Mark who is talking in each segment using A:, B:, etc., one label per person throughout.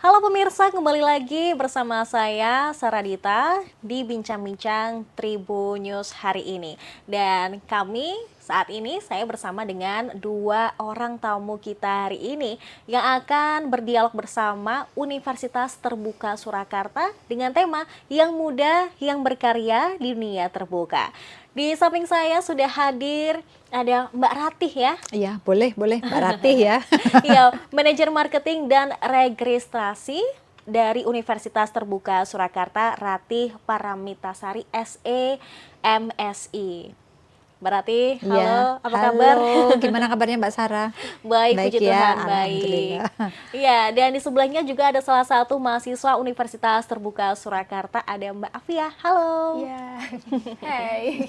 A: Halo pemirsa, kembali lagi bersama saya Saradita di Bincang-Bincang Tribun News hari ini. Dan kami saat ini saya bersama dengan dua orang tamu kita hari ini yang akan berdialog bersama Universitas Terbuka Surakarta dengan tema Yang Muda yang Berkarya di Dunia Terbuka. Di samping saya sudah hadir ada Mbak Ratih ya.
B: Iya, boleh Mbak Ratih ya.
A: Iya, manajer marketing dan registrasi dari Universitas Terbuka Surakarta, Ratih Paramitasari SE MSI. Mbak Ratih, halo,
B: Iya,
A: apa kabar?
B: halo. Gimana kabarnya Mbak Sarah?
A: Baik,
B: Baik
A: puji
B: ya,
A: Tuhan, baik.
B: alhamdulillah.
A: Iya, dan di sebelahnya juga ada salah satu mahasiswa Universitas Terbuka Surakarta, ada Mbak Afia. Halo.
C: Iya, hai.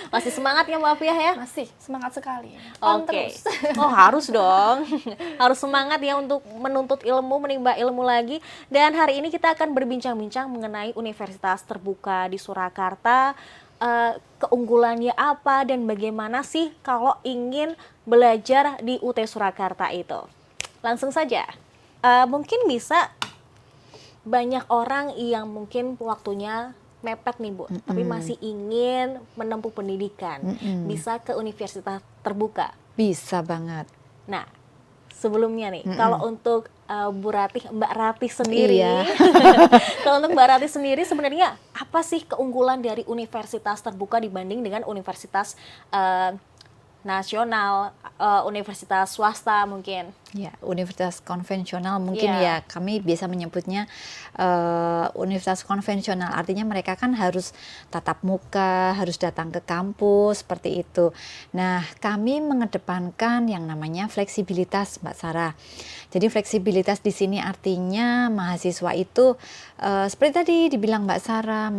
A: Masih semangat ya Mbak Afia ya?
C: Masih semangat sekali. On
A: Oke.
C: terus.
A: Oh, harus dong. Harus semangat ya untuk menuntut ilmu, menimba ilmu lagi. Dan hari ini kita akan berbincang-bincang mengenai Universitas Terbuka di Surakarta. Keunggulannya apa dan bagaimana sih kalau ingin belajar di UT Surakarta itu? Langsung saja. Mungkin bisa banyak orang yang mungkin waktunya mepet nih Bu, tapi masih ingin menempuh pendidikan, bisa ke universitas terbuka.
B: Bisa banget.
A: Nah, sebelumnya nih, kalau untuk Bu Ratih, Mbak Ratih sendiri,
B: Iya.
A: kalau untuk Mbak Ratih sendiri sebenarnya apa sih keunggulan dari universitas terbuka dibanding dengan universitas nasional, universitas swasta mungkin?
B: Ya, universitas konvensional mungkin
A: Iya.
B: ya kami biasa menyebutnya universitas konvensional. Artinya mereka kan harus tatap muka, harus datang ke kampus seperti itu. Nah, kami mengedepankan yang namanya fleksibilitas, Mbak Sarah. Jadi fleksibilitas di sini artinya mahasiswa itu seperti tadi dibilang Mbak Sarah,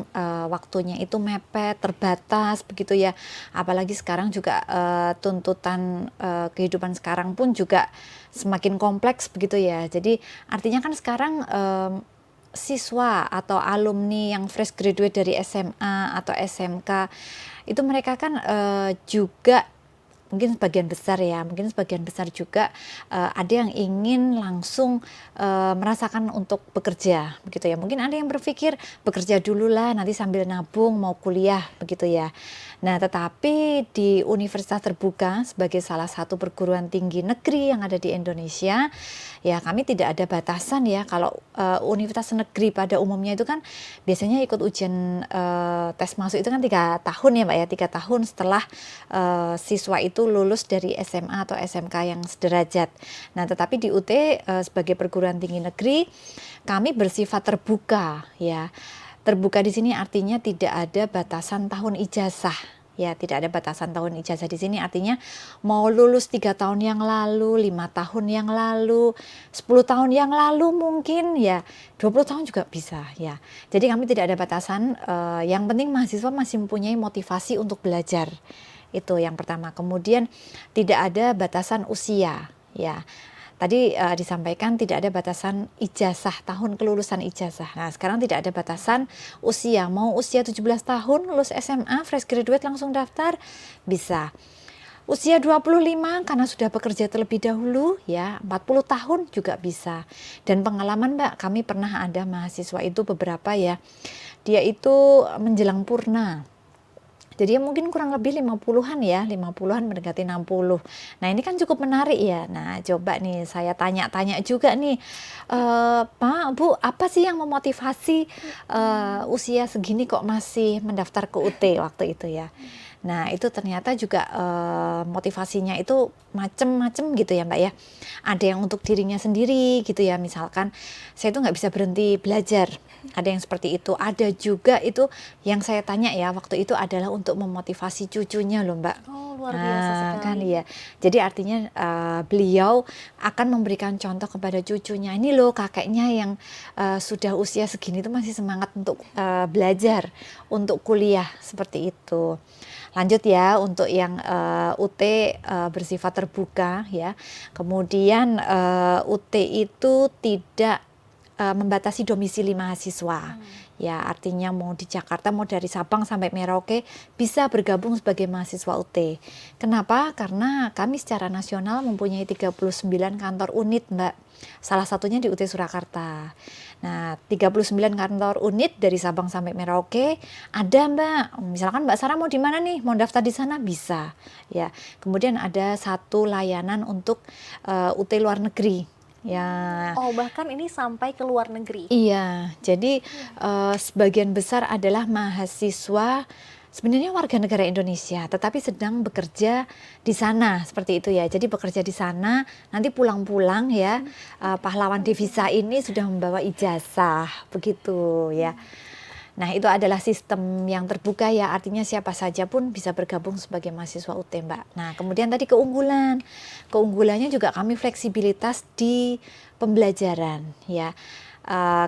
B: waktunya itu mepet, terbatas begitu ya. Apalagi sekarang juga tuntutan kehidupan sekarang pun juga semakin kompleks begitu ya. Jadi artinya kan sekarang siswa atau alumni yang fresh graduate dari SMA atau SMK itu mereka kan juga mungkin sebagian besar juga ada yang ingin langsung merasakan untuk bekerja begitu ya. Mungkin ada yang berpikir bekerja dulu lah nanti sambil nabung mau kuliah begitu ya. Nah, tetapi di Universitas Terbuka sebagai salah satu perguruan tinggi negeri yang ada di Indonesia, ya kami tidak ada batasan ya. Kalau universitas negeri pada umumnya itu kan biasanya ikut ujian tes masuk itu kan 3 tahun ya Mbak ya, 3 tahun setelah siswa itu lulus dari SMA atau SMK yang sederajat. Nah, tetapi di UT sebagai perguruan tinggi negeri kami bersifat terbuka ya. Terbuka di sini artinya tidak ada batasan tahun ijazah. Ya, tidak ada batasan tahun ijazah di sini artinya mau lulus 3 tahun yang lalu, 5 tahun yang lalu, 10 tahun yang lalu mungkin ya, 20 tahun juga bisa ya. Jadi kami tidak ada batasan, yang penting mahasiswa masih mempunyai motivasi untuk belajar. Itu yang pertama. Kemudian tidak ada batasan usia ya. Tadi disampaikan tidak ada batasan ijazah, tahun kelulusan ijazah. Nah, sekarang tidak ada batasan usia. Mau usia 17 tahun lulus SMA, fresh graduate langsung daftar, bisa. Usia 25 karena sudah bekerja terlebih dahulu ya, 40 tahun juga bisa. Dan pengalaman Mbak, kami pernah ada mahasiswa itu beberapa ya. Dia itu menjelang purna. Jadi mungkin kurang lebih 50-an ya, 50-an mendekati 60. Nah, ini kan cukup menarik ya. Nah, coba nih saya tanya-tanya juga nih, Pak, Bu, apa sih yang memotivasi usia segini kok masih mendaftar ke UT waktu itu ya? Nah, itu ternyata juga motivasinya itu macem-macem gitu ya Mbak ya. Ada yang untuk dirinya sendiri gitu ya, misalkan saya itu nggak bisa berhenti belajar. Ada yang seperti itu. Ada juga itu yang saya tanya ya waktu itu adalah untuk memotivasi cucunya loh Mbak.
A: Oh, luar biasa sekali.
B: Kan iya. Jadi artinya beliau akan memberikan contoh kepada cucunya. Ini loh kakeknya yang sudah usia segini itu masih semangat untuk belajar, untuk kuliah seperti itu. Lanjut ya untuk yang UT bersifat terbuka ya. Kemudian UT itu tidak membatasi domisili mahasiswa. Ya, artinya mau di Jakarta, mau dari Sabang sampai Merauke bisa bergabung sebagai mahasiswa UT. Kenapa? Karena kami secara nasional mempunyai 39 kantor unit, Mbak. Salah satunya di UT Surakarta. Nah, 39 kantor unit dari Sabang sampai Merauke ada, Mbak. Misalkan Mbak Sarah mau di mana nih? Mau daftar di sana? Bisa. Ya. Kemudian ada satu layanan untuk UT luar negeri. Ya.
A: Oh, bahkan ini sampai ke luar negeri.
B: Iya, jadi sebagian besar adalah mahasiswa sebenarnya warga negara Indonesia, tetapi sedang bekerja di sana, seperti itu ya. Jadi bekerja di sana, nanti pulang-pulang ya, pahlawan devisa ini sudah membawa ijazah, begitu ya. Nah, itu adalah sistem yang terbuka ya, artinya siapa saja pun bisa bergabung sebagai mahasiswa UT, Mbak. Nah, kemudian tadi keunggulannya juga kami fleksibilitas di pembelajaran ya.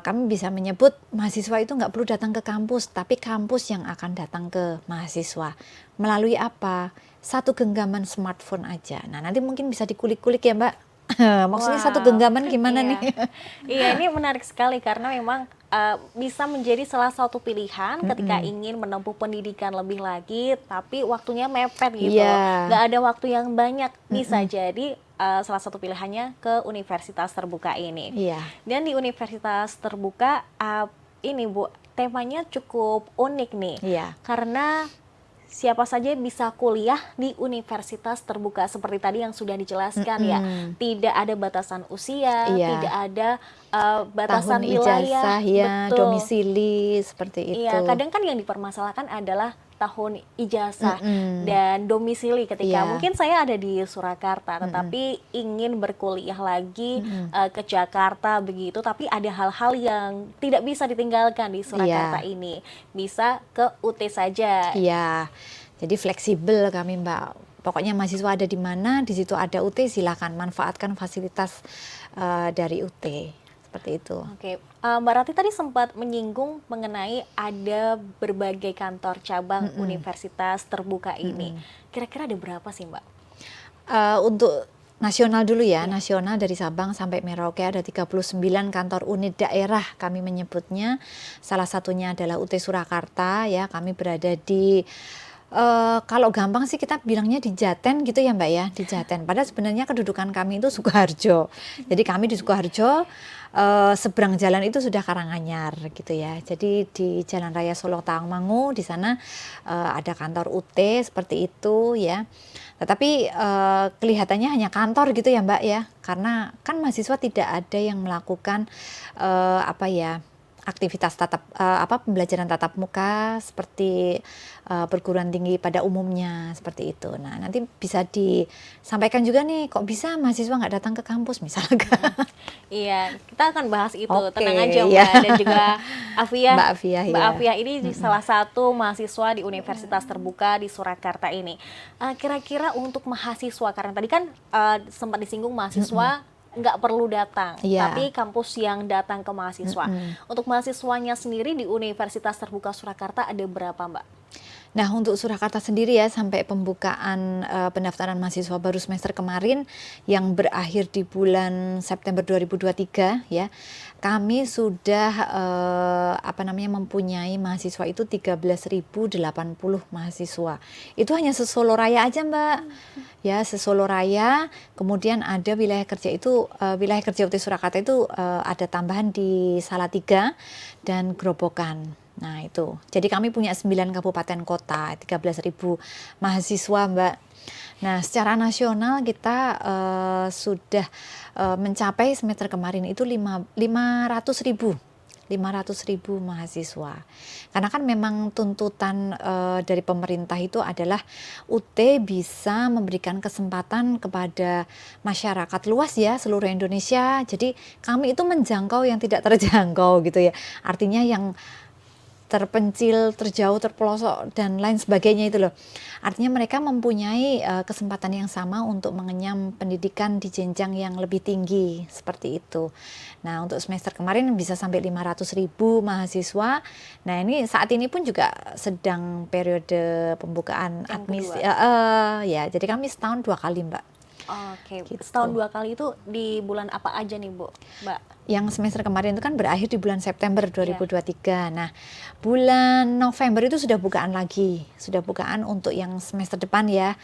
B: Kami bisa menyebut mahasiswa itu nggak perlu datang ke kampus, tapi kampus yang akan datang ke mahasiswa. Melalui apa? Satu genggaman smartphone aja. Nah, nanti mungkin bisa dikulik-kulik ya, Mbak. Maksudnya satu genggaman gimana
A: Iya.
B: nih?
A: Iya, ini menarik sekali karena memang bisa menjadi salah satu pilihan ketika ingin menempuh pendidikan lebih lagi, tapi waktunya mepet gitu.
B: Iya.
A: Nggak ada waktu yang banyak, bisa jadi salah satu pilihannya ke universitas terbuka ini.
B: Iya.
A: Dan di universitas terbuka ini Bu, temanya cukup unik nih.
B: Iya.
A: Karena siapa saja bisa kuliah di universitas terbuka seperti tadi yang sudah dijelaskan ya. Tidak ada batasan usia,
B: Iya.
A: tidak ada batasan
B: Tahun
A: wilayah,
B: ijazah ya,
A: betul.
B: domisili seperti itu.
A: Iya, kadang kan yang dipermasalahkan adalah tahun ijazah dan domisili ketika
B: Iya.
A: mungkin saya ada di Surakarta tetapi ingin berkuliah lagi ke Jakarta begitu, tapi ada hal-hal yang tidak bisa ditinggalkan di Surakarta
B: Iya.
A: ini. Bisa ke UT saja.
B: Iya, jadi fleksibel kami, Mbak. Pokoknya mahasiswa ada di mana, di situ ada UT, silakan manfaatkan fasilitas dari UT. Seperti itu.
A: Oke, Mbak Rati tadi sempat menyinggung mengenai ada berbagai kantor cabang universitas terbuka ini. Kira-kira ada berapa sih, Mbak?
B: Untuk nasional dulu ya, nasional dari Sabang sampai Merauke ada 39 kantor unit daerah kami menyebutnya. Salah satunya adalah UT Surakarta ya, kami berada di kalau gampang sih kita bilangnya di Jaten gitu ya Mbak ya, di Jaten. Padahal sebenarnya kedudukan kami itu Sukoharjo. Jadi kami di Sukoharjo, seberang jalan itu sudah Karanganyar gitu ya. Jadi di Jalan Raya Solo Tawangmangu di sana ada kantor UT seperti itu ya. Tetapi kelihatannya hanya kantor gitu ya Mbak ya, karena kan mahasiswa tidak ada yang melakukan aktivitas pembelajaran tatap muka seperti perguruan tinggi pada umumnya seperti itu. Nah, nanti bisa disampaikan juga nih, kok bisa mahasiswa nggak datang ke kampus misalkan.
A: Iya, kita akan bahas itu.
B: Oke,
A: Tenang aja Mbak,
B: iya.
A: dan juga Afia.
B: Mbak Afia,
A: Mbak
B: iya.
A: Afia ini salah satu mahasiswa di Universitas Terbuka di Surakarta ini. Kira-kira untuk mahasiswa, karena tadi kan sempat disinggung mahasiswa nggak perlu datang,
B: Iya.
A: tapi kampus yang datang ke mahasiswa. Untuk mahasiswanya sendiri di Universitas Terbuka Surakarta ada berapa, Mbak?
B: Nah, untuk Surakarta sendiri ya, sampai pembukaan pendaftaran mahasiswa baru semester kemarin yang berakhir di bulan September 2023 ya, kami sudah mempunyai mahasiswa itu 13.080 mahasiswa. Itu hanya se-Solo Raya aja Mbak. Ya, se-Solo Raya, kemudian ada wilayah kerja itu, wilayah kerja UT Surakarta itu ada tambahan di Salatiga dan Grobogan. Nah itu, jadi kami punya 9 kabupaten kota, 13.000 mahasiswa Mbak. Nah secara nasional kita sudah mencapai semester kemarin itu 500.000 mahasiswa. Karena kan memang tuntutan dari pemerintah itu adalah UT bisa memberikan kesempatan kepada masyarakat luas ya, seluruh Indonesia. Jadi kami itu menjangkau yang tidak terjangkau gitu ya. Artinya yang terpencil, terjauh, terpelosok dan lain sebagainya itu loh. Artinya mereka mempunyai kesempatan yang sama untuk mengenyam pendidikan di jenjang yang lebih tinggi seperti itu. Nah, untuk semester kemarin bisa sampai 500.000 mahasiswa. Nah, ini saat ini pun juga sedang periode pembukaan admisi. Ya, jadi kami setahun 2 kali, Mbak.
A: Oke,
B: Gitu.
A: setahun 2 kali itu di bulan apa aja nih Bu, Mbak?
B: Yang semester kemarin itu kan berakhir di bulan September
A: Iya.
B: 2023. Nah, bulan November itu sudah bukaan lagi, sudah bukaan untuk yang semester depan ya.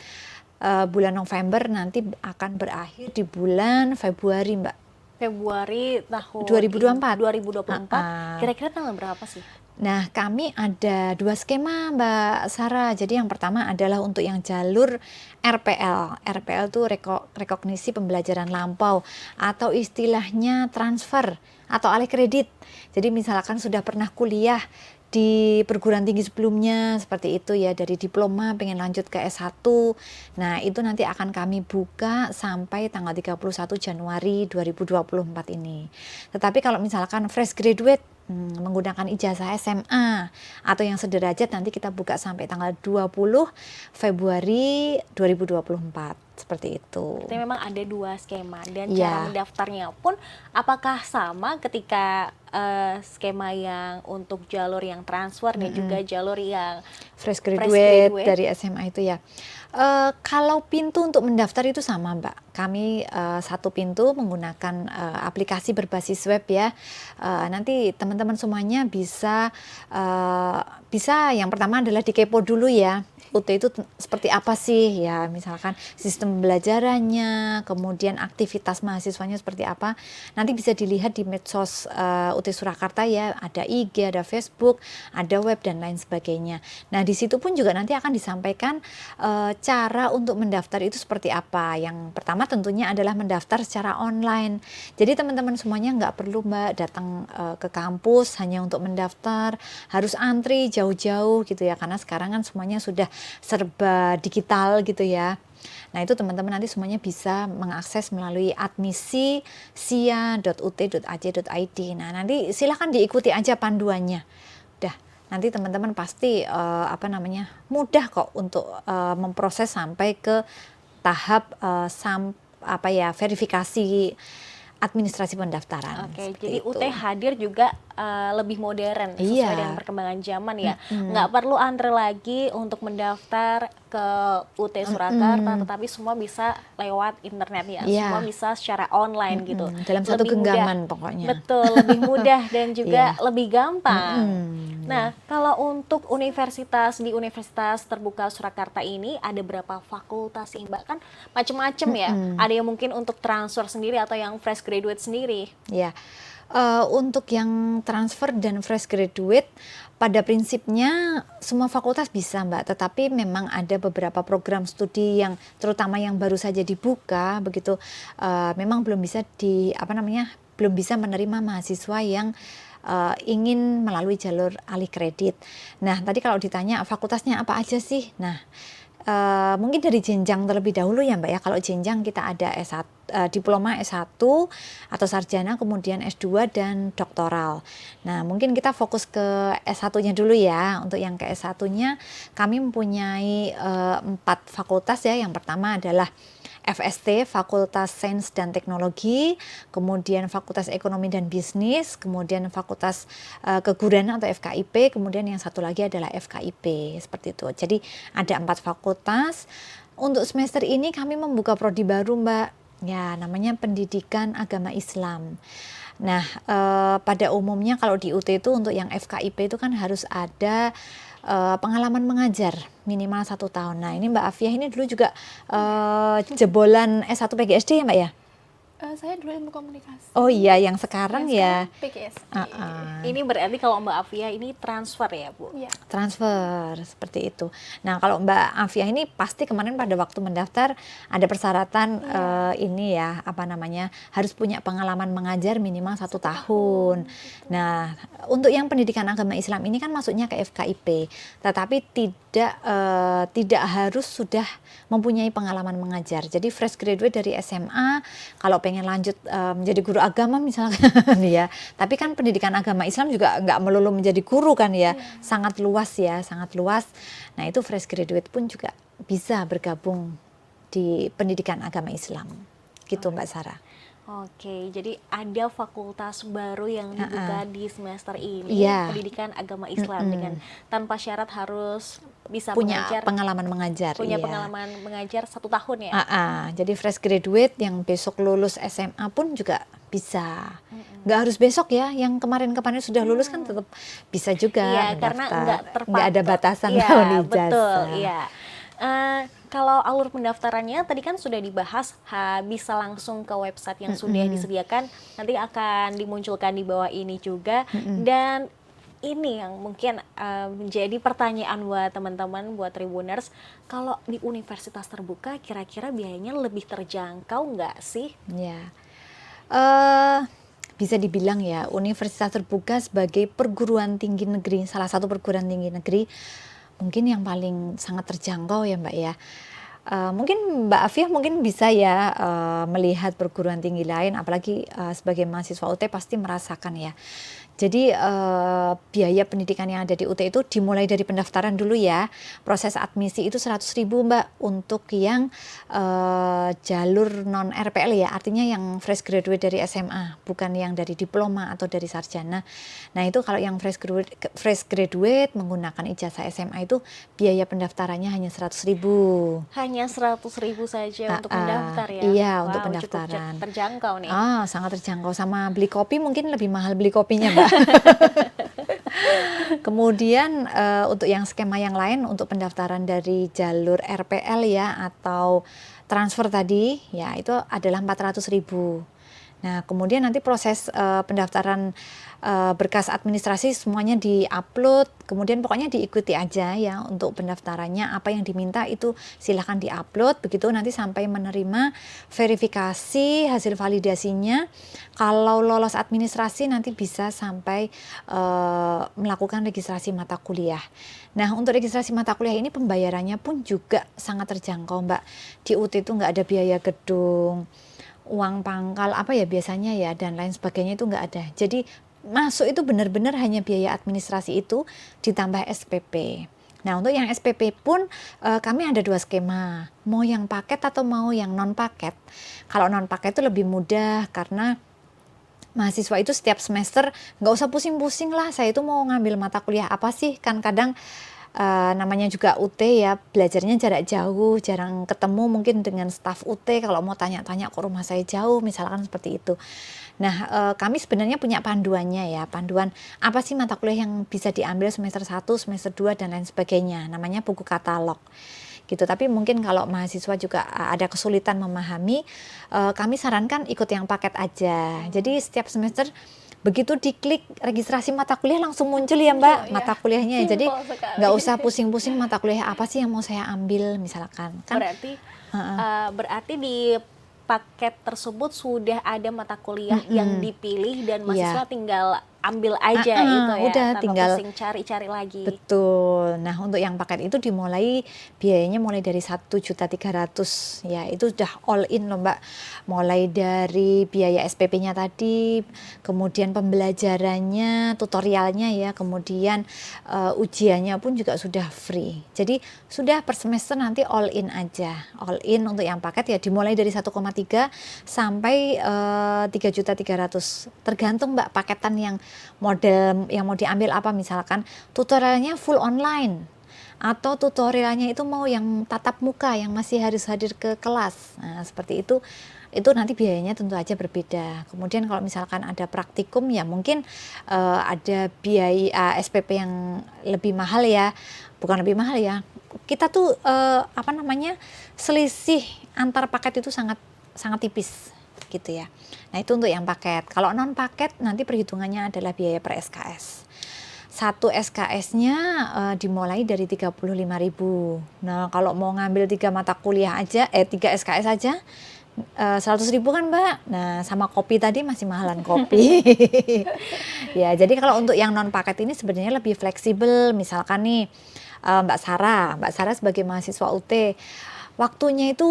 B: Bulan November nanti akan berakhir di bulan Februari, Mbak.
A: Februari tahun
B: 2024.
A: 2024.
B: Ah.
A: Kira-kira tanggal berapa sih?
B: Nah, kami ada 2 skema, Mbak Sarah. Jadi yang pertama adalah untuk yang jalur RPL. RPL itu rekognisi pembelajaran lampau atau istilahnya transfer atau alih kredit. Jadi misalkan sudah pernah kuliah di perguruan tinggi sebelumnya seperti itu ya, dari diploma pengen lanjut ke S1. Nah, itu nanti akan kami buka sampai tanggal 31 Januari 2024 ini. Tetapi kalau misalkan fresh graduate menggunakan ijazah SMA atau yang sederajat nanti kita buka sampai tanggal 20 Februari 2024 seperti itu.
A: Berarti memang ada 2 skema dan
B: Iya.
A: cara mendaftarnya pun apakah sama ketika skema yang untuk jalur yang transfer dan juga jalur yang
B: Fresh
A: graduate?
B: graduate dari SMA itu ya. Kalau pintu untuk mendaftar itu sama, Mbak. Kami satu pintu menggunakan aplikasi berbasis web ya. Nanti teman-teman semuanya bisa yang pertama adalah dikepo dulu ya. UT itu seperti apa sih ya, misalkan sistem pembelajarannya, kemudian aktivitas mahasiswanya seperti apa. Nanti bisa dilihat di medsos UT Surakarta ya, ada IG, ada Facebook, ada web dan lain sebagainya. Nah, di situ pun juga nanti akan disampaikan cara untuk mendaftar itu seperti apa. Yang pertama tentunya adalah mendaftar secara online. Jadi teman-teman semuanya nggak perlu Mbak datang ke kampus hanya untuk mendaftar, harus antri jauh-jauh gitu ya, karena sekarang kan semuanya sudah serba digital gitu ya. Nah, itu teman-teman nanti semuanya bisa mengakses melalui admisi sia.ut.ac.id. Nah, nanti silahkan diikuti aja panduannya. Udah, nanti teman-teman pasti mudah kok untuk memproses sampai ke tahap verifikasi administrasi pendaftaran.
A: Oke,
B: seperti
A: jadi
B: itu.
A: UT hadir juga lebih modern sesuai
B: Iya.
A: dengan perkembangan zaman ya. Nggak perlu antre lagi untuk mendaftar ke UT Surakarta, tetapi semua bisa lewat internet ya.
B: Iya.
A: Semua bisa secara online gitu.
B: Dalam satu
A: Lebih mudah.
B: genggaman pokoknya.
A: Betul, lebih mudah dan juga
B: Iya.
A: lebih gampang. Nah, kalau untuk di Universitas Terbuka Surakarta ini ada berapa fakultas sih, Mbak? Kan macam-macam ya. Ada yang mungkin untuk transfer sendiri atau yang fresh graduate sendiri.
B: Ya, untuk yang transfer dan fresh graduate pada prinsipnya semua fakultas bisa Mbak, tetapi memang ada beberapa program studi yang terutama yang baru saja dibuka begitu, memang belum bisa menerima mahasiswa yang ingin melalui jalur alih kredit. Nah, tadi kalau ditanya fakultasnya apa aja sih? Nah, mungkin dari jenjang terlebih dahulu ya Mbak ya. Kalau jenjang kita ada diploma S1 atau sarjana, kemudian S2 dan doktoral. Nah, mungkin kita fokus ke S1-nya dulu ya. Untuk yang ke S1-nya kami mempunyai 4 fakultas ya. Yang pertama adalah FST, Fakultas Sains dan Teknologi, kemudian Fakultas Ekonomi dan Bisnis, kemudian Fakultas Keguruan atau FKIP, kemudian yang satu lagi adalah FKIP, seperti itu. Jadi ada 4 fakultas. Untuk semester ini kami membuka prodi baru Mbak, ya namanya Pendidikan Agama Islam. Nah, pada umumnya kalau di UT itu untuk yang FKIP itu kan harus ada pengalaman mengajar minimal 1 tahun. Nah, ini Mbak Afiah ini dulu juga jebolan S1 PGSD ya Mbak ya?
C: Saya dulu ilmu komunikasi.
B: Oh iya, yang sekarang ya.
C: PGSD.
A: Ini berarti kalau Mbak Afiah ini transfer ya, Bu?
C: Iya.
B: Transfer, seperti itu. Nah, kalau Mbak Afiah ini pasti kemarin pada waktu mendaftar ada persyaratan ini ya, harus punya pengalaman mengajar minimal 1 tahun. Nah, untuk yang pendidikan agama Islam ini kan masuknya ke FKIP, tetapi tidak harus sudah mempunyai pengalaman mengajar. Jadi fresh graduate dari SMA, kalau pengen lanjut menjadi guru agama misalkan ya. Tapi kan pendidikan agama Islam juga nggak melulu menjadi guru kan ya. Sangat luas ya, sangat luas. Nah, itu fresh graduate pun juga bisa bergabung di pendidikan agama Islam. Gitu Mbak Sarah.
A: Oke, jadi ada fakultas baru yang dibuka di semester ini,
B: Iya.
A: pendidikan agama Islam dengan tanpa syarat harus bisa
B: Punya
A: mengajar,
B: pengalaman mengajar,
A: punya
B: iya.
A: pengalaman mengajar 1 tahun ya.
B: Jadi fresh graduate yang besok lulus SMA pun juga bisa. Nggak harus besok ya, yang kemarin-kemarin sudah lulus kan tetap bisa juga
A: Iya, karena nggak
B: mendaftar.
A: terpatok.
B: Nggak ada batasan
A: Iya,
B: tahun
A: betul.
B: ijazah.
A: Iya. Kalau alur pendaftarannya tadi kan sudah dibahas, bisa langsung ke website yang sudah disediakan, nanti akan dimunculkan di bawah ini juga. Dan ini yang mungkin menjadi pertanyaan buat teman-teman, buat Tribuners, kalau di universitas terbuka kira-kira biayanya lebih terjangkau nggak sih?
B: Ya, eh bisa dibilang ya universitas terbuka sebagai perguruan tinggi negeri, salah satu perguruan tinggi negeri mungkin yang paling sangat terjangkau ya Mbak ya. Mungkin Mbak Afiah mungkin bisa ya melihat perguruan tinggi lain, apalagi sebagai mahasiswa UT pasti merasakan ya. Jadi biaya pendidikan yang ada di UT itu dimulai dari pendaftaran dulu ya. Proses admisi itu 100.000 Mbak untuk yang jalur non RPL ya, artinya yang fresh graduate dari SMA, bukan yang dari diploma atau dari sarjana. Nah itu kalau yang fresh graduate menggunakan ijazah SMA itu biaya pendaftarannya hanya 100.000.
A: Hanya 100.000 saja untuk mendaftar ya?
B: Iya,
A: Wow,
B: untuk
A: cukup
B: pendaftaran.
A: terjangkau nih.
B: Sangat terjangkau. Sama beli kopi mungkin lebih mahal beli kopinya Mbak. Kemudian untuk yang skema yang lain, untuk pendaftaran dari jalur RPL ya atau transfer tadi ya itu adalah 400.000. Nah kemudian nanti proses pendaftaran berkas administrasi semuanya di-upload, kemudian pokoknya diikuti aja ya untuk pendaftarannya, apa yang diminta itu silahkan di-upload, begitu nanti sampai menerima verifikasi hasil validasinya. Kalau lolos administrasi nanti bisa sampai melakukan registrasi mata kuliah. Nah untuk registrasi mata kuliah ini pembayarannya pun juga sangat terjangkau Mbak. Di UT itu nggak ada biaya gedung, uang pangkal apa ya biasanya ya dan lain sebagainya itu nggak ada. Jadi masuk itu benar-benar hanya biaya administrasi itu ditambah SPP. Nah untuk yang SPP pun kami ada 2 skema, mau yang paket atau mau yang non paket. Kalau non paket itu lebih mudah karena mahasiswa itu setiap semester nggak usah pusing-pusing lah, saya itu mau ngambil mata kuliah apa sih, kan kadang namanya juga UT ya, belajarnya jarak jauh, jarang ketemu mungkin dengan staf UT, kalau mau tanya-tanya kok rumah saya jauh, misalkan seperti itu. Nah, kami sebenarnya punya panduannya ya, panduan apa sih mata kuliah yang bisa diambil semester 1, semester 2, dan lain sebagainya, namanya buku katalog. Gitu. Tapi mungkin kalau mahasiswa juga ada kesulitan memahami, kami sarankan ikut yang paket aja. Jadi setiap semester begitu diklik registrasi mata kuliah langsung muncul ya Mbak mata kuliahnya. Jadi nggak usah pusing-pusing mata kuliah apa sih yang mau saya ambil misalkan. Kan?
A: Berarti di paket tersebut sudah ada mata kuliah yang dipilih dan mahasiswa tinggal ambil aja itu ya,
B: udah
A: tanpa
B: tinggal
A: pusing cari-cari lagi.
B: Betul. Nah untuk yang paket itu dimulai biayanya mulai dari 1.300.000 ya, itu udah all in loh Mbak. Mulai dari biaya SPP-nya tadi, kemudian pembelajarannya, tutorialnya ya, kemudian ujiannya pun juga sudah free. Jadi sudah per semester nanti all in aja. All in untuk yang paket ya dimulai dari 1,3 sampai 3.300.000. Tergantung Mbak paketan yang model yang mau diambil apa, misalkan tutorialnya full online atau tutorialnya itu mau yang tatap muka yang masih harus hadir ke kelas. Nah, seperti itu nanti biayanya tentu aja berbeda. Kemudian kalau misalkan ada praktikum ya mungkin ada biaya SPP yang lebih mahal ya. Bukan lebih mahal ya. Kita tuh selisih antar paket itu sangat tipis gitu ya. Nah itu untuk yang paket. Kalau non paket nanti perhitungannya adalah biaya per SKS. Satu SKS-nya dimulai dari 35.000. Nah kalau mau ngambil 3 mata kuliah aja, 3 SKS aja 100.000 kan Mbak. Nah sama kopi tadi masih mahalan kopi. Ya jadi kalau untuk yang non paket ini sebenarnya lebih fleksibel. Misalkan nih Mbak Sarah sebagai mahasiswa UT waktunya itu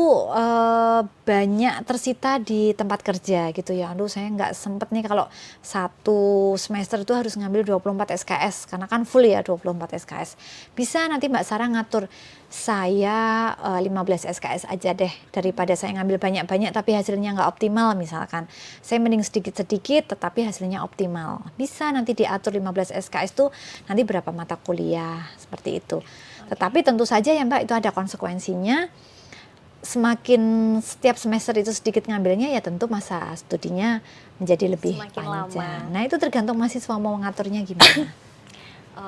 B: banyak tersita di tempat kerja gitu ya. Aduh, saya nggak sempet nih kalau satu semester itu harus ngambil 24 SKS karena kan full ya 24 SKS. Bisa nanti Mbak Sarah ngatur, saya 15 SKS aja deh daripada saya ngambil banyak-banyak tapi hasilnya nggak optimal misalkan. Saya mending sedikit-sedikit tetapi hasilnya optimal. Bisa nanti diatur 15 SKS itu nanti berapa mata kuliah seperti itu. Tetapi tentu saja ya Mbak, itu ada konsekuensinya. Semakin setiap semester itu sedikit ngambilnya, ya tentu masa studinya menjadi lebih
A: Semakin
B: panjang.
A: lama.
B: Nah, itu tergantung mahasiswa mau mengaturnya gimana.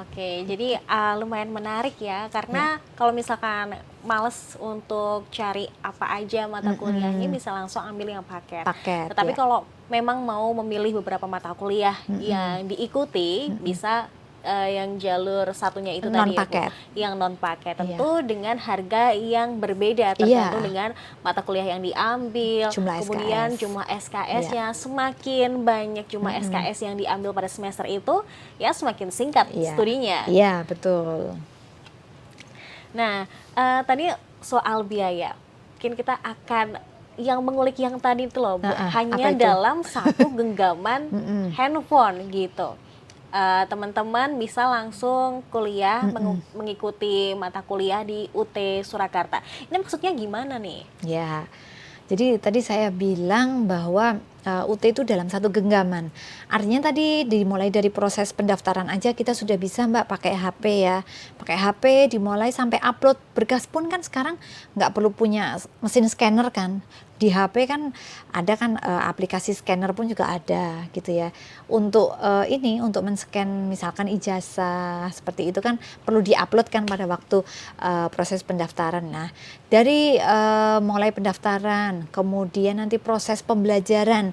A: Oke, jadi lumayan menarik ya, karena kalau misalkan males untuk cari apa aja mata kuliahnya, bisa langsung ambil yang paket.
B: Paket,
A: Tetapi
B: ya.
A: kalau memang mau memilih beberapa mata kuliah yang diikuti, bisa yang jalur satunya itu tadi ya Bu,
B: Non-paket.
A: yang non paket.
B: Iya.
A: Tentu dengan harga yang berbeda tergantung dengan mata kuliah yang diambil,
B: Jumlah
A: kemudian
B: SKS.
A: jumlah SKS-nya. Semakin banyak jumlah SKS yang diambil pada semester itu, ya semakin singkat
B: Iya.
A: studinya.
B: Iya, betul.
A: Nah, tadi soal biaya, mungkin kita akan yang mengulik yang tadi itu loh, Bu, hanya
B: apa itu?
A: dalam satu genggaman handphone gitu. Teman-teman bisa langsung kuliah, mengikuti mata kuliah di UT Surakarta. Ini maksudnya gimana nih?
B: Ya, jadi tadi saya bilang bahwa UT itu dalam satu genggaman. Artinya tadi dimulai dari proses pendaftaran aja kita sudah bisa Mbak pakai HP ya. Pakai HP dimulai sampai upload berkas pun kan sekarang nggak perlu punya mesin scanner kan. Di HP kan ada kan aplikasi scanner pun juga ada gitu ya. Untuk untuk men-scan misalkan ijazah seperti itu kan perlu di-upload kan pada waktu proses pendaftaran. Nah, dari mulai pendaftaran, kemudian nanti proses pembelajaran.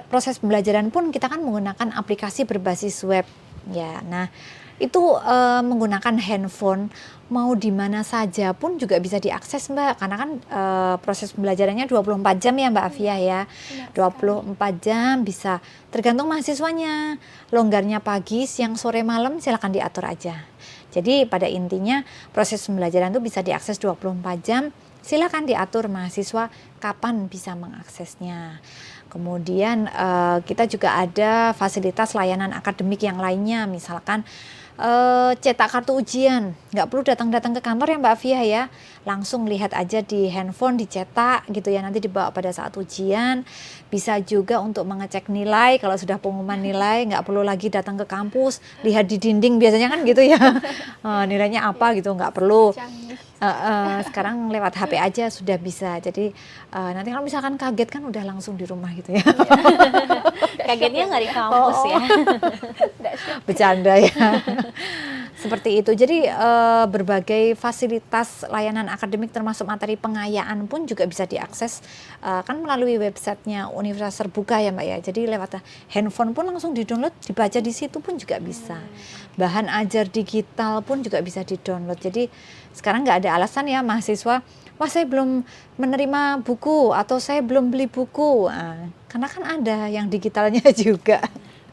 B: Proses pembelajaran pun kita kan menggunakan aplikasi berbasis web ya. Nah, itu menggunakan handphone mau di mana saja pun juga bisa diakses Mbak, karena kan proses pembelajarannya 24 jam ya Mbak Afia ya. 24 jam bisa, tergantung mahasiswanya. Longgarnya pagi, siang, sore, malam silakan diatur aja. Jadi pada intinya proses pembelajaran itu bisa diakses 24 jam. Silakan diatur mahasiswa kapan bisa mengaksesnya. Kemudian kita juga ada fasilitas layanan akademik yang lainnya, misalkan cetak kartu ujian, nggak perlu datang-datang ke kantor ya Mbak Afia ya, langsung lihat aja di handphone dicetak gitu ya, nanti dibawa pada saat ujian. Bisa juga untuk mengecek nilai, kalau sudah pengumuman nilai nggak perlu lagi datang ke kampus, lihat di dinding biasanya kan gitu ya, nilainya apa gitu, nggak perlu. Sekarang lewat HP aja sudah bisa. Jadi nanti kalau misalkan kaget kan udah langsung di rumah gitu ya.
A: Kagetnya nggak di kampus ya.
B: Bercanda ya. Seperti itu. Jadi berbagai fasilitas layanan akademik termasuk materi pengayaan pun juga bisa diakses kan melalui websitenya Universitas Terbuka ya Mbak ya. Jadi lewat handphone pun langsung di-download, dibaca di situ pun juga bisa. Bahan ajar digital pun juga bisa di-download. Jadi sekarang nggak ada alasan ya mahasiswa, wah saya belum menerima buku atau saya belum beli buku. Karena kan ada yang digitalnya juga.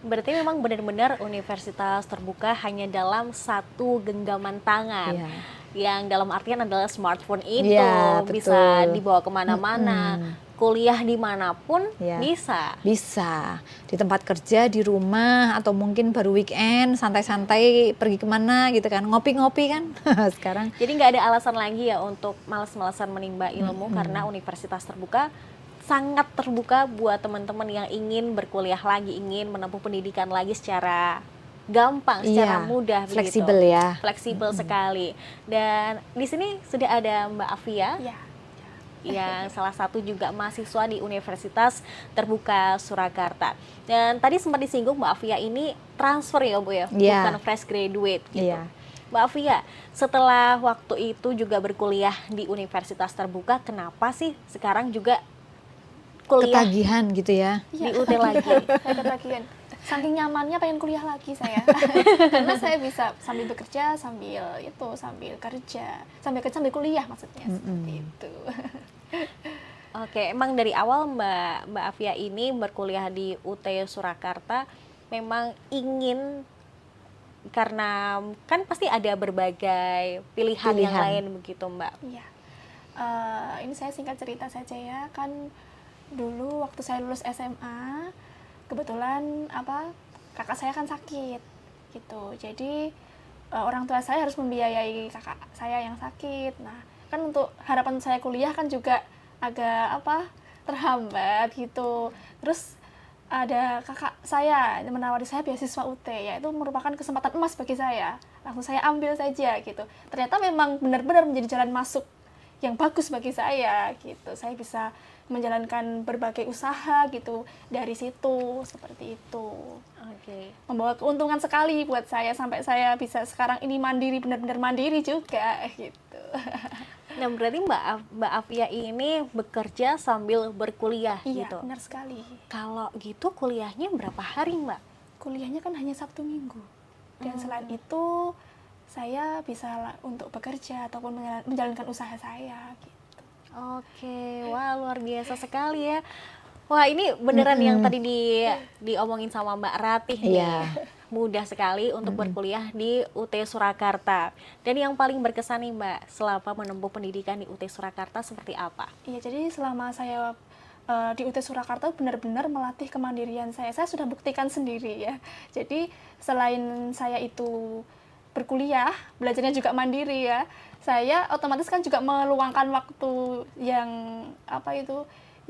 A: Berarti memang benar-benar Universitas Terbuka hanya dalam satu genggaman tangan.
B: Iya.
A: Yang dalam artian adalah smartphone itu
B: Iya,
A: bisa
B: betul.
A: dibawa kemana-mana, kuliah dimanapun
B: Ya.
A: bisa.
B: Bisa, di tempat kerja, di rumah, atau mungkin baru weekend, santai-santai pergi kemana gitu kan, ngopi-ngopi kan sekarang.
A: Jadi nggak ada alasan lagi ya untuk malas-malasan menimba ilmu, karena Universitas Terbuka sangat terbuka buat teman-teman yang ingin berkuliah lagi, ingin menempuh pendidikan lagi secara gampang, secara
B: Iya,
A: mudah,
B: fleksibel
A: begitu.
B: ya.
A: Fleksibel sekali. Dan di sini sudah ada Mbak Afia,
C: Ya.
A: yang salah satu juga mahasiswa di Universitas Terbuka Surakarta. Dan tadi sempat disinggung Mbak Afia ini transfer ya Bu ya,
B: Iya.
A: bukan fresh graduate gitu.
B: Iya.
A: Mbak Afia, setelah waktu itu juga berkuliah di Universitas Terbuka, kenapa sih sekarang juga kuliah
B: Ketagihan gitu ya.
A: di UT lagi?
C: Saya ketagihan. Saking nyamannya pengen kuliah lagi saya. Karena saya bisa sambil bekerja, sambil kerja, sambil kuliah maksudnya. Seperti itu.
A: Oke, emang dari awal Mbak Afia ini berkuliah di UT Surakarta memang ingin, karena kan pasti ada berbagai pilihan yang lain begitu Mbak.
C: Iya. Ini saya singkat cerita saja ya, kan dulu waktu saya lulus SMA kebetulan kakak saya kan sakit gitu, jadi orang tua saya harus membiayai kakak saya yang sakit. Nah kan untuk harapan saya kuliah kan juga agak terhambat gitu. Terus ada kakak saya yang menawari saya beasiswa UT, ya itu merupakan kesempatan emas bagi saya, langsung saya ambil saja gitu. Ternyata memang benar-benar menjadi jalan masuk yang bagus bagi saya gitu. Saya bisa menjalankan berbagai usaha gitu dari situ, seperti itu.
A: Oke.
C: Membawa keuntungan sekali buat saya sampai saya bisa sekarang ini mandiri, benar-benar mandiri juga gitu.
A: Nah, berarti Mbak Afia ini bekerja sambil berkuliah
C: Iya,
A: gitu.
C: benar sekali.
A: Kalau gitu kuliahnya berapa hari, Mbak?
C: Kuliahnya kan hanya Sabtu Minggu. Dan selain itu saya bisa untuk bekerja ataupun menjalankan usaha saya gitu.
A: Oke, wah luar biasa sekali ya. Wah, ini beneran yang tadi diomongin sama Mbak Ratih nih.
B: Iya.
A: Mudah sekali untuk berkuliah di UT Surakarta. Dan yang paling berkesan nih Mbak, selama menempuh pendidikan di UT Surakarta seperti apa?
C: Iya, jadi selama saya di UT Surakarta benar-benar melatih kemandirian saya. Saya sudah buktikan sendiri ya. Jadi selain saya itu berkuliah, belajarnya juga mandiri ya. Saya otomatis kan juga meluangkan waktu yang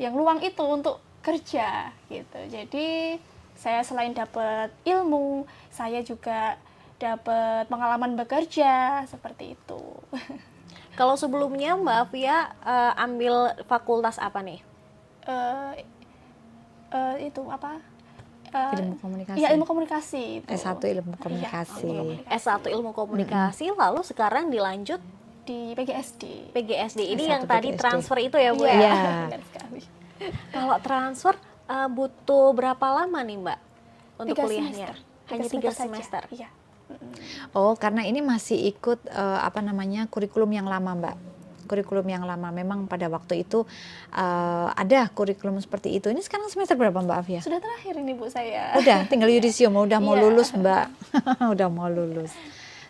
C: yang luang itu untuk kerja gitu. Jadi saya selain dapat ilmu, saya juga dapat pengalaman bekerja seperti itu.
A: Kalau sebelumnya Mbak Afia ambil fakultas apa nih?
C: Itu
B: Ilmu komunikasi.
C: Iya, ilmu komunikasi itu.
B: S1 ilmu komunikasi.
C: Iya,
A: S1 ilmu komunikasi, lalu sekarang dilanjut
C: di PGSD.
A: PGSD. Ini
B: S1
A: yang tadi
B: PGSD.
A: transfer itu ya Bu
C: Iya,
A: ya?
B: Iya.
C: benar sekali.
A: Kalau transfer butuh berapa lama nih Mbak untuk
C: 3
A: kuliahnya?
C: semester.
A: Hanya 3
C: 3 saja.
A: semester.
C: Iya.
B: Oh, karena ini masih ikut kurikulum yang lama, Mbak. Kurikulum yang lama. Memang pada waktu itu ada kurikulum seperti itu. Ini sekarang semester berapa, Mbak Afia?
C: Sudah terakhir ini Bu saya.
B: Udah, tinggal yudisium, udah mau
C: Iya.
B: lulus, Mbak. Udah mau lulus.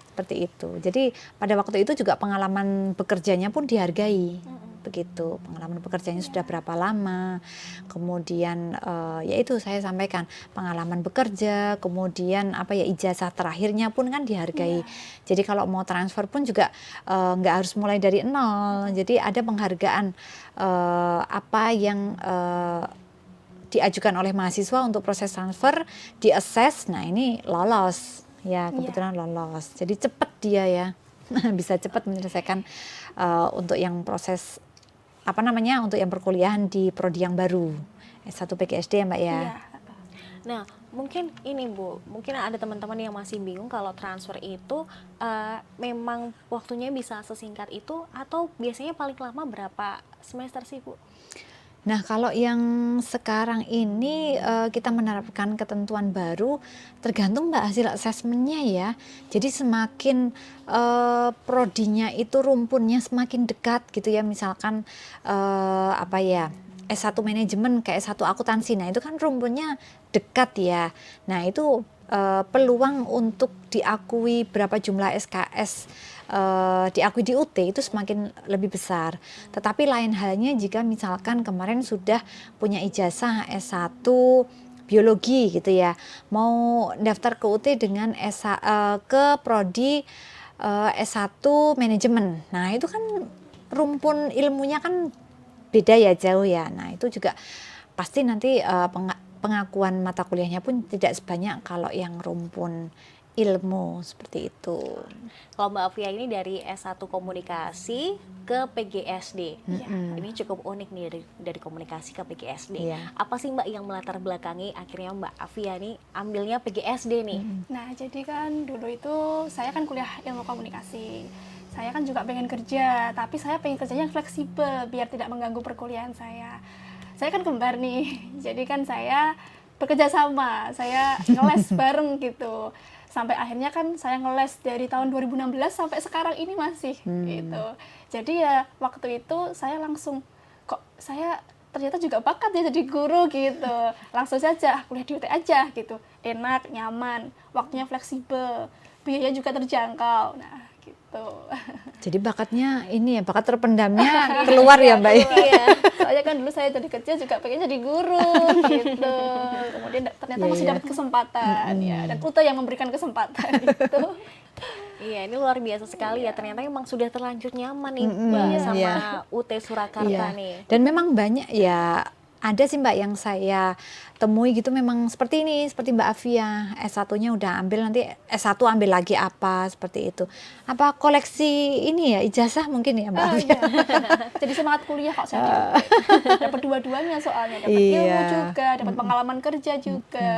B: Seperti itu. Jadi pada waktu itu juga pengalaman bekerjanya pun dihargai. Begitu, pengalaman bekerjanya sudah berapa lama, kemudian ya itu saya sampaikan pengalaman bekerja, kemudian ijazah terakhirnya pun kan dihargai. Jadi kalau mau transfer pun juga nggak harus mulai dari nol. Jadi ada penghargaan apa yang diajukan oleh mahasiswa untuk proses transfer, di-assess. Nah ini lolos, ya kebetulan lolos. Jadi cepat dia ya, bisa cepat menyelesaikan untuk yang proses untuk yang perkuliahan di prodi yang baru S1 PGSD ya Mbak ya.
C: Iya.
A: Nah, mungkin ini Bu, mungkin ada teman-teman yang masih bingung kalau transfer itu memang waktunya bisa sesingkat itu atau biasanya paling lama berapa semester sih Bu?
B: Nah, kalau yang sekarang ini kita menerapkan ketentuan baru tergantung Mbak hasil asesmennya ya. Jadi semakin prodinya itu rumpunnya semakin dekat gitu ya. Misalkan S1 manajemen kayak S1 akuntansi. Nah, itu kan rumpunnya dekat ya. Nah, itu peluang untuk diakui berapa jumlah SKS diakui di UT itu semakin lebih besar. Tetapi lain halnya jika misalkan kemarin sudah punya ijazah S1 biologi gitu ya, mau daftar ke UT dengan ke prodi S1 manajemen. Nah, itu kan rumpun ilmunya kan beda ya, jauh ya. Nah, itu juga pasti nanti pengakuan mata kuliahnya pun tidak sebanyak kalau yang rumpun ilmu seperti itu.
A: Kalau Mbak Afia ini dari S1 komunikasi ke PGSD. Ini cukup unik nih dari komunikasi ke PGSD.
B: Iya.
A: Apa sih Mbak yang melatar belakangi akhirnya Mbak Afia nih ambilnya PGSD nih?
C: Nah, jadi kan dulu itu saya kan kuliah ilmu komunikasi. Saya kan juga pengen kerja, tapi saya pengen kerjanya yang fleksibel biar tidak mengganggu perkuliahan saya. Saya kan kembar nih, jadi kan saya bekerja sama, saya ngeles bareng gitu. Sampai akhirnya kan saya ngeles dari tahun 2016 sampai sekarang ini masih gitu. Jadi ya waktu itu saya langsung, kok saya ternyata juga bakat ya jadi guru gitu. Langsung saja kuliah di UT aja gitu. Enak, nyaman, waktunya fleksibel, biaya juga terjangkau. Nah, gitu.
B: Jadi bakatnya ini ya, bakat terpendamnya keluar ya Mbak ya.
C: Iya. Soalnya kan dulu saya dari kecil juga pengen jadi guru gitu. Kemudian ternyata masih dapat kesempatan ya, dan UT yang memberikan kesempatan gitu.
A: Iya, ini luar biasa sekali ya. Ternyata emang sudah terlanjur nyaman nih
B: Mm-mm,
A: Mbak
C: iya.
A: sama
B: iya.
A: UT Surakarta
B: Iya.
A: nih.
B: Dan memang banyak ya, ada sih Mbak yang saya temui gitu memang seperti ini, seperti Mbak Afia, S1-nya udah ambil, nanti S1 ambil lagi apa, seperti itu. Apa koleksi ini ya, ijazah mungkin ya Mbak Afia?
C: Iya. Jadi semangat kuliah kok saya di UT. Dapat dua-duanya soalnya, dapat ilmu
B: Iya.
C: juga, dapat pengalaman kerja juga.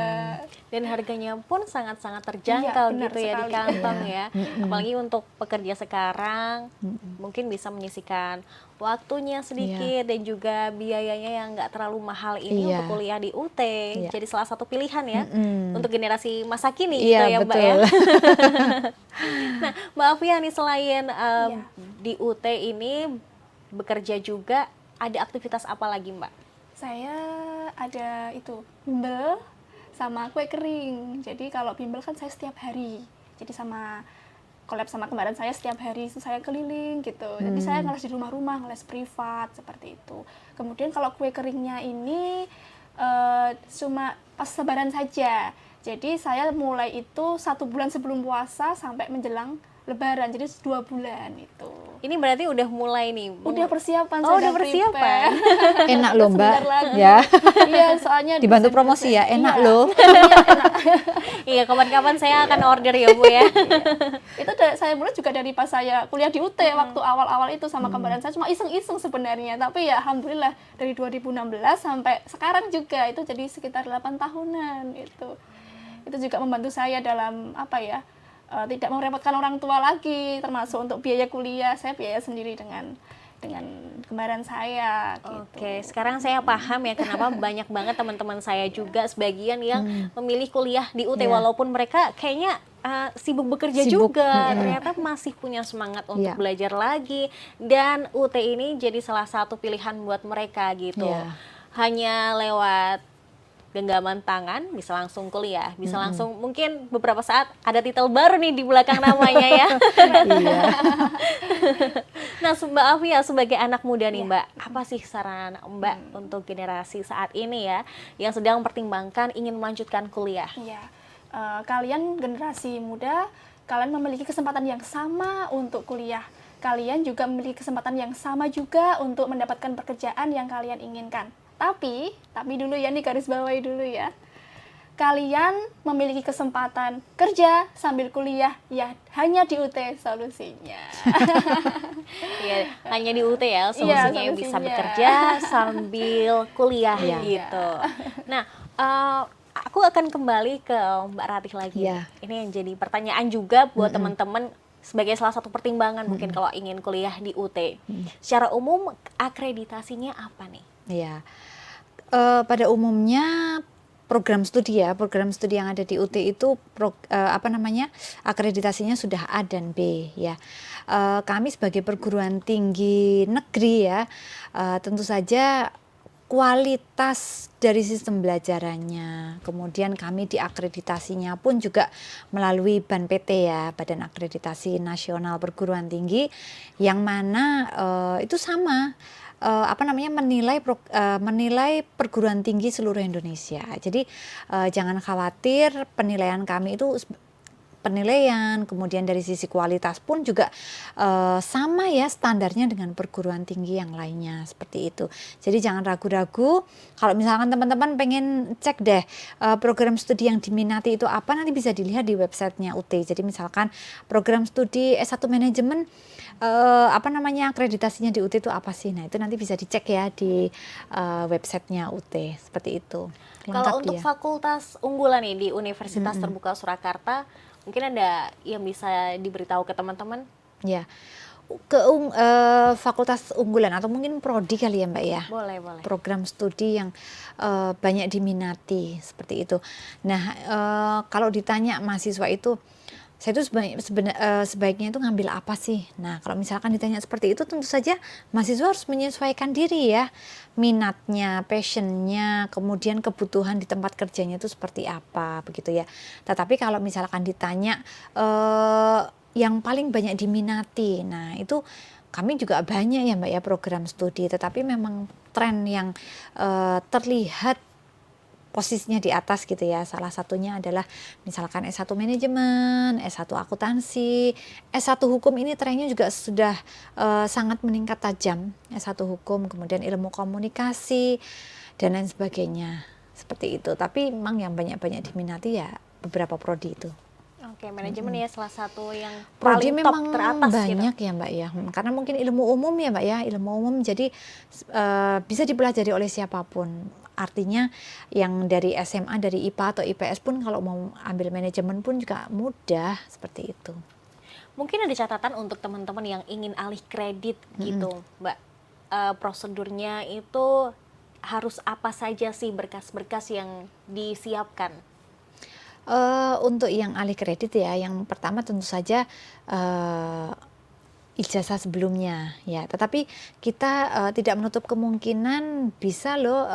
A: Dan harganya pun sangat-sangat terjangkau
C: Iya, benar
A: gitu ya di
C: sekali.
A: kantong
B: Iya.
A: ya. Apalagi untuk pekerja sekarang mungkin bisa menyisihkan waktunya sedikit dan juga biayanya yang nggak terlalu mahal ini
B: Iya.
A: untuk kuliah di UT.
B: Iya.
A: Jadi salah satu pilihan ya
B: Mm-mm.
A: untuk generasi masa kini
B: Iya,
A: gitu ya Mbak ya.
B: betul.
A: Nah, Mbak Afia nih selain
C: Iya.
A: di UT ini bekerja juga, ada aktivitas apa lagi Mbak?
C: Saya ada itu bimbel sama kue kering. Jadi kalau bimbel kan saya setiap hari. Jadi sama collab sama kembaran saya setiap hari itu saya keliling gitu. Jadi saya ngeles di rumah-rumah, ngeles privat seperti itu. Kemudian kalau kue keringnya ini cuma pas Lebaran saja. Jadi saya mulai itu 1 bulan sebelum puasa sampai menjelang Lebaran. Jadi 2 bulan itu.
A: Ini berarti udah mulai nih.
C: Udah persiapan,
A: Oh,
C: saya
A: udah persiapan.
C: prepare.
B: Enak loh Mbak,
C: Sebentar lagi.
B: ya.
C: Iya, soalnya
B: Dibantu
C: desain-
B: promosi ya, enak
C: Iya.
B: loh.
A: Iya, kapan-kapan saya akan order ya Bu ya.
C: Itu saya mulai juga dari pas saya kuliah di UT waktu awal-awal itu sama kembaran saya cuma iseng-iseng sebenarnya, tapi ya alhamdulillah dari 2016 sampai sekarang juga itu jadi sekitar 8 tahunan itu juga membantu saya dalam apa ya, tidak merepotkan orang tua lagi, termasuk untuk biaya kuliah saya biaya sendiri dengan kembaran saya gitu.
A: Oke, sekarang saya paham ya kenapa banyak banget teman-teman saya juga sebagian yang memilih kuliah di UT
B: Iya.
A: walaupun mereka kayaknya sibuk bekerja
B: Sibuk,
A: juga, ternyata masih punya semangat untuk
B: Iya.
A: belajar lagi dan UT ini jadi salah satu pilihan buat mereka gitu.
B: Iya.
A: Hanya lewat genggaman tangan bisa langsung kuliah, bisa langsung mungkin beberapa saat ada titel baru nih di belakang namanya ya.
B: Iya.
A: Nah, Mbak Afia sebagai anak muda nih Mbak, apa sih saran Mbak untuk generasi saat ini ya yang sedang mempertimbangkan ingin melanjutkan kuliah?
C: Iya, kalian generasi muda, kalian memiliki kesempatan yang sama untuk kuliah. Kalian juga memiliki kesempatan yang sama juga untuk mendapatkan pekerjaan yang kalian inginkan. Tapi dulu ya, nih garis bawahi dulu ya. Kalian memiliki kesempatan kerja sambil kuliah, ya hanya di UT solusinya.
A: Iya, hanya di UT ya
C: Iya,
A: solusinya yang bisa
C: solusinya.
A: bekerja sambil kuliah
B: Iya.
A: gitu. Nah, aku akan kembali ke Mbak Ratih lagi.
B: Iya.
A: Ini yang jadi pertanyaan juga buat teman-teman sebagai salah satu pertimbangan mungkin kalau ingin kuliah di UT. Secara umum akreditasinya apa nih?
B: Iya. Pada umumnya program studi yang ada di UT itu akreditasinya sudah A dan B ya. Kami sebagai perguruan tinggi negeri ya, tentu saja kualitas dari sistem belajarannya, kemudian kami diakreditasinya pun juga melalui BAN-PT ya, Badan Akreditasi Nasional Perguruan Tinggi, yang mana itu sama menilai perguruan tinggi seluruh Indonesia. Jadi jangan khawatir, penilaian kami itu penilaian, kemudian dari sisi kualitas pun juga sama ya standarnya dengan perguruan tinggi yang lainnya, seperti itu. Jadi jangan ragu-ragu, kalau misalkan teman-teman pengen cek deh program studi yang diminati itu apa, nanti bisa dilihat di websitenya UT. Jadi misalkan program studi S1 manajemen akreditasinya di UT itu apa sih? Nah, itu nanti bisa dicek ya di websitenya UT, seperti itu.
A: Kalau
B: Lengkap
A: untuk
B: dia.
A: fakultas unggulan nih di Universitas Terbuka Surakarta, mungkin ada yang bisa diberitahu ke teman-teman?
B: Ya, fakultas unggulan atau mungkin prodi kali ya Mbak ya.
A: Boleh, boleh.
B: Program studi yang banyak diminati seperti itu. Nah, kalau ditanya mahasiswa itu, saya itu sebaiknya itu ngambil apa sih? Nah, kalau misalkan ditanya seperti itu, tentu saja mahasiswa harus menyesuaikan diri ya, minatnya, passionnya, kemudian kebutuhan di tempat kerjanya itu seperti apa, begitu ya. Tetapi kalau misalkan ditanya yang paling banyak diminati. Nah, itu kami juga banyak ya Mbak ya program studi, tetapi memang tren yang terlihat posisinya di atas gitu ya. Salah satunya adalah misalkan S1 manajemen, S1 akuntansi, S1 hukum ini trennya juga sudah sangat meningkat tajam. S1 hukum, kemudian ilmu komunikasi dan lain sebagainya. Seperti itu. Tapi memang yang banyak-banyak diminati ya beberapa prodi itu.
A: Oke, manajemen ya salah satu yang
B: Prodi
A: paling top
B: memang
A: teratas gitu.
B: banyak ya Mbak ya, karena mungkin ilmu umum ya Mbak ya, ilmu umum jadi bisa dipelajari oleh siapapun. Artinya yang dari SMA, dari IPA atau IPS pun kalau mau ambil manajemen pun juga mudah seperti itu.
A: Mungkin ada catatan untuk teman-teman yang ingin alih kredit gitu, Mbak. Prosedurnya itu harus apa saja sih berkas-berkas yang disiapkan?
B: Untuk yang alih kredit ya, yang pertama tentu saja ijazah sebelumnya ya. Tetapi kita tidak menutup kemungkinan bisa loh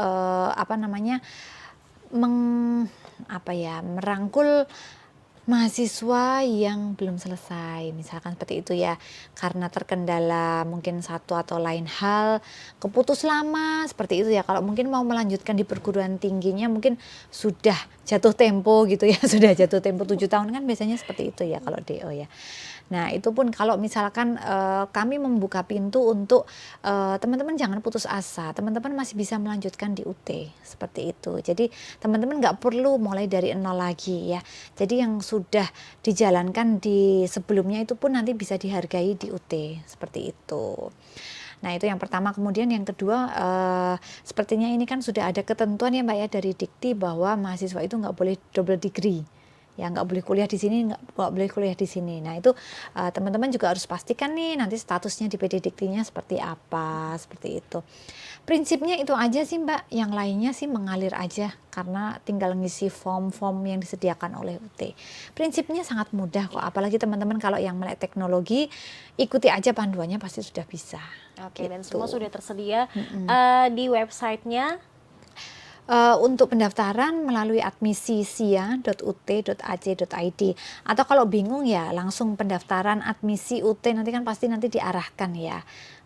B: merangkul mahasiswa yang belum selesai, misalkan seperti itu ya, karena terkendala mungkin satu atau lain hal, keputus lama seperti itu ya. Kalau mungkin mau melanjutkan di perguruan tingginya mungkin sudah jatuh tempo gitu ya, sudah jatuh tempo 7 tahun kan biasanya seperti itu ya kalau DO ya. Nah itu pun kalau misalkan kami membuka pintu untuk teman-teman jangan putus asa, teman-teman masih bisa melanjutkan di UT seperti itu. Jadi teman-teman nggak perlu mulai dari nol lagi ya. Jadi yang sudah dijalankan di sebelumnya itu pun nanti bisa dihargai di UT seperti itu. Nah itu yang pertama. Kemudian yang kedua, sepertinya ini kan sudah ada ketentuan ya Mbak ya dari Dikti bahwa mahasiswa itu nggak boleh double degree. Ya nggak boleh kuliah di sini, nggak boleh kuliah di sini. Nah itu teman-teman juga harus pastikan nih nanti statusnya di PD Diktinya seperti apa, seperti itu. Prinsipnya itu aja sih Mbak, yang lainnya sih mengalir aja karena tinggal ngisi form-form yang disediakan oleh UT. Prinsipnya sangat mudah kok, apalagi teman-teman kalau yang melek teknologi, ikuti aja panduannya pasti sudah bisa.
A: Oke,
B: gitu.
A: dan semua sudah tersedia di websitenya.
B: Untuk pendaftaran melalui admisisia.ut.ac.id atau kalau bingung ya langsung pendaftaran admisi UT, nanti kan pasti nanti diarahkan ya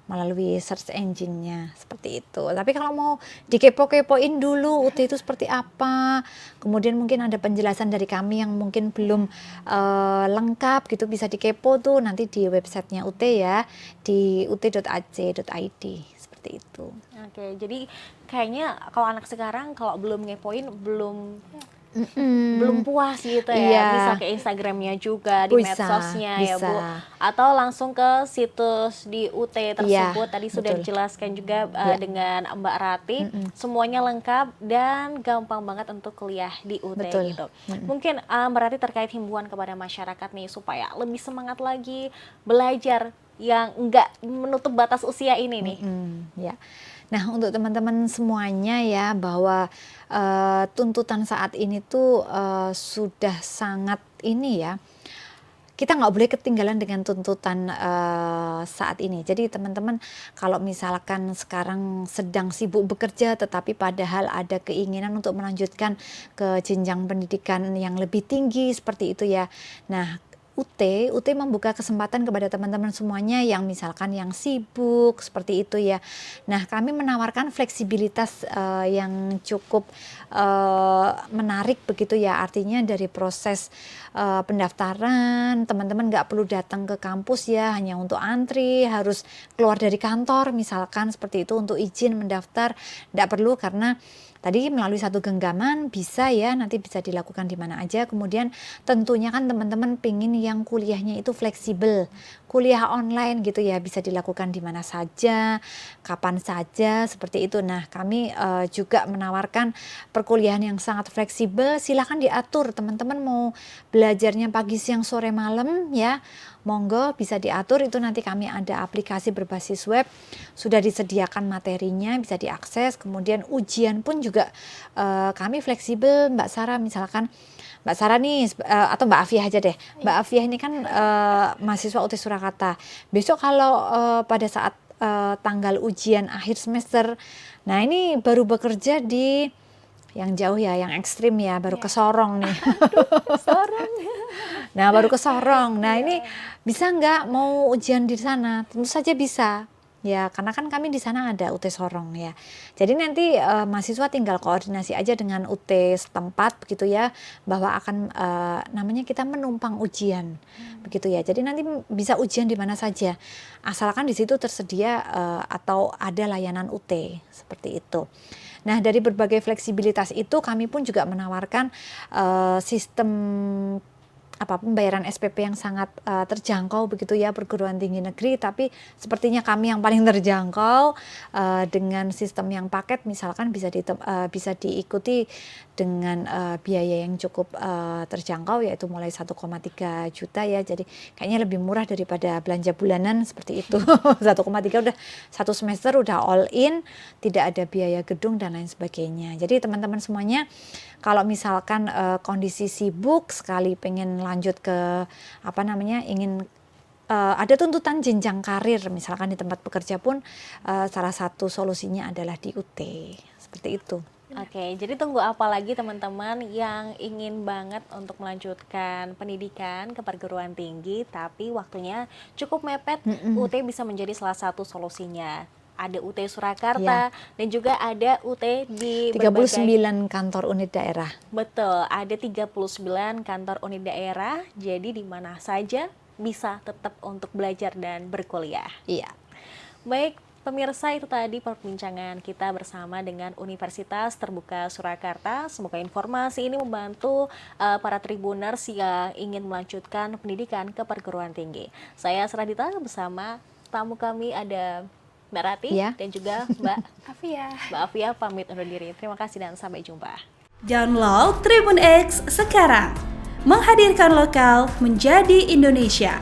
B: melalui search engine-nya seperti itu. Tapi kalau mau dikepo-kepoin dulu UT itu seperti apa, kemudian mungkin ada penjelasan dari kami yang mungkin belum lengkap gitu, bisa dikepo tuh nanti di websitenya UT ya, di ut.ac.id seperti itu.
A: Oke, jadi kayaknya kalau anak sekarang kalau belum ngepoin belum puas gitu ya.
B: Iya.
A: Bisa ke Instagramnya juga, di
B: Bisa,
A: medsosnya ya
B: bisa.
A: Bu. Atau langsung ke situs di UT tersebut.
B: Iya,
A: Tadi sudah
B: betul.
A: dijelaskan juga
B: Iya.
A: dengan Mbak Rati. Semuanya lengkap dan gampang banget untuk kuliah di UT
B: Betul.
A: gitu. Mungkin Mbak Rati terkait himbauan kepada masyarakat nih supaya lebih semangat lagi belajar yang enggak menutup batas usia ini nih.
B: Ya. Nah untuk teman-teman semuanya ya, bahwa tuntutan saat ini tuh sudah sangat ini ya, kita nggak boleh ketinggalan dengan tuntutan saat ini. Jadi teman-teman kalau misalkan sekarang sedang sibuk bekerja tetapi padahal ada keinginan untuk melanjutkan ke jenjang pendidikan yang lebih tinggi seperti itu ya. Nah UT membuka kesempatan kepada teman-teman semuanya yang misalkan yang sibuk seperti itu ya. Nah kami menawarkan fleksibilitas yang cukup menarik begitu ya. Artinya dari proses pendaftaran teman-teman nggak perlu datang ke kampus ya, hanya untuk antri, harus keluar dari kantor misalkan seperti itu untuk izin mendaftar, nggak perlu karena tadi melalui satu genggaman bisa ya, nanti bisa dilakukan di mana aja. Kemudian tentunya kan teman-teman pingin yang kuliahnya itu fleksibel, kuliah online gitu ya, bisa dilakukan di mana saja, kapan saja seperti itu. Nah kami juga menawarkan perkuliahan yang sangat fleksibel, silahkan diatur teman-teman mau belajarnya pagi, siang, sore, malam ya. Monggo bisa diatur, itu nanti kami ada aplikasi berbasis web, sudah disediakan materinya, bisa diakses. Kemudian ujian pun juga kami fleksibel Mbak Sarah, misalkan Mbak Sarah nih atau Mbak Afiah aja deh. Mbak Afiah ini kan mahasiswa UT Surakarta. Besok kalau pada saat tanggal ujian akhir semester, nah ini baru bekerja di yang jauh ya, yang ekstrim ya, baru ke Sorong nih.
A: Sorong.
B: Nah, baru ke Sorong. Nah, ini bisa nggak mau ujian di sana? Tentu saja bisa. Ya, karena kan kami di sana ada UT Sorong ya. Jadi nanti mahasiswa tinggal koordinasi aja dengan UT setempat begitu ya, bahwa akan namanya kita menumpang ujian. Begitu ya. Jadi nanti bisa ujian di mana saja. Asalkan di situ tersedia atau ada layanan UT seperti itu. Nah, dari berbagai fleksibilitas itu kami pun juga menawarkan sistem pembayaran SPP yang sangat terjangkau begitu ya, perguruan tinggi negeri, tapi sepertinya kami yang paling terjangkau dengan sistem yang paket, misalkan bisa diikuti dengan biaya yang cukup terjangkau, yaitu mulai 1,3 juta ya, jadi kayaknya lebih murah daripada belanja bulanan seperti itu. 1,3 udah satu semester udah all in, tidak ada biaya gedung dan lain sebagainya. Jadi teman-teman semuanya, kalau misalkan kondisi sibuk sekali pengen lanjut ke ingin ada tuntutan jenjang karir misalkan di tempat bekerja pun, salah satu solusinya adalah di UT seperti itu.
A: Oke, jadi tunggu apa lagi teman-teman yang ingin banget untuk melanjutkan pendidikan ke perguruan tinggi tapi waktunya cukup mepet, UT bisa menjadi salah satu solusinya. Ada UT Surakarta dan juga ada UT di
B: 39 kantor unit daerah.
A: Betul, ada 39 kantor unit daerah, jadi di mana saja bisa tetap untuk belajar dan berkuliah.
B: Iya.
A: Baik, pemirsa, itu tadi perbincangan kita bersama dengan Universitas Terbuka Surakarta. Semoga informasi ini membantu para tribuners yang ingin melanjutkan pendidikan ke perguruan tinggi. Saya Seradita bersama tamu kami ada Mbak Rati dan juga Mbak Afia pamit undur diri. Terima kasih dan sampai jumpa.
D: Download Tribun X sekarang. Menghadirkan lokal menjadi Indonesia.